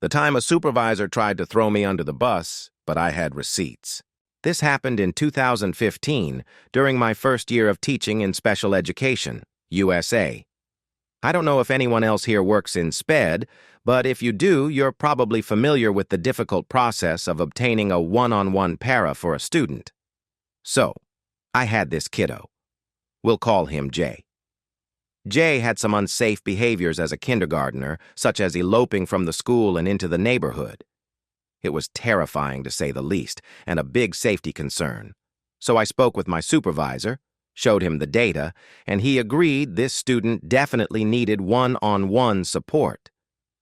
The time a supervisor tried to throw me under the bus, but I had receipts. This happened in 2015, during my first year of teaching in special education, USA. I don't know if anyone else here works in SPED, but if you do, you're probably familiar with the difficult process of obtaining a one-on-one para for a student. So, I had this kiddo. We'll call him Jay. Jay had some unsafe behaviors as a kindergartner, such as eloping from the school and into the neighborhood. It was terrifying, to say the least, and a big safety concern. So I spoke with my supervisor, showed him the data, and he agreed this student definitely needed one-on-one support.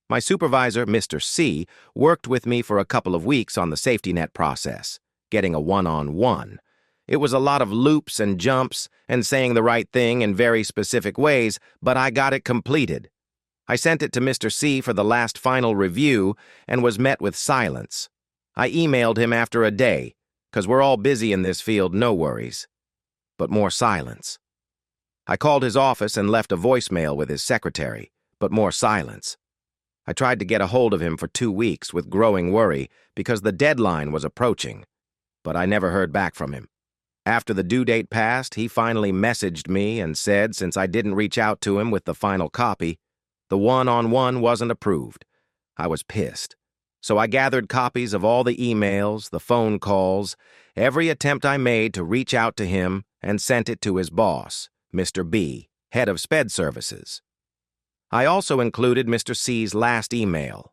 My supervisor, Mr. C, worked with me for a couple of weeks on the safety net process, getting a one-on-one. It was a lot of loops and jumps and saying the right thing in very specific ways, but I got it completed. I sent it to Mr. C for the last final review and was met with silence. I emailed him after a day, 'cause we're all busy in this field, no worries. But more silence. I called his office and left a voicemail with his secretary, but more silence. I tried to get a hold of him for 2 weeks with growing worry because the deadline was approaching, but I never heard back from him. After the due date passed, he finally messaged me and said since I didn't reach out to him with the final copy, the one-on-one wasn't approved. I was pissed. So I gathered copies of all the emails, the phone calls, every attempt I made to reach out to him and sent it to his boss, Mr. B, head of SPED services. I also included Mr. C's last email.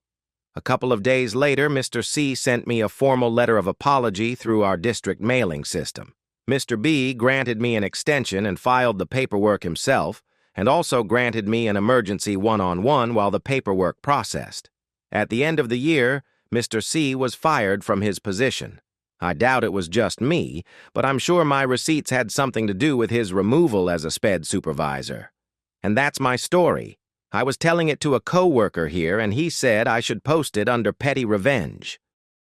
A couple of days later, Mr. C sent me a formal letter of apology through our district mailing system. Mr. B granted me an extension and filed the paperwork himself, and also granted me an emergency one-on-one while the paperwork processed. At the end of the year, Mr. C was fired from his position. I doubt it was just me, but I'm sure my receipts had something to do with his removal as a SPED supervisor. And that's my story. I was telling it to a coworker here, and he said I should post it under petty revenge.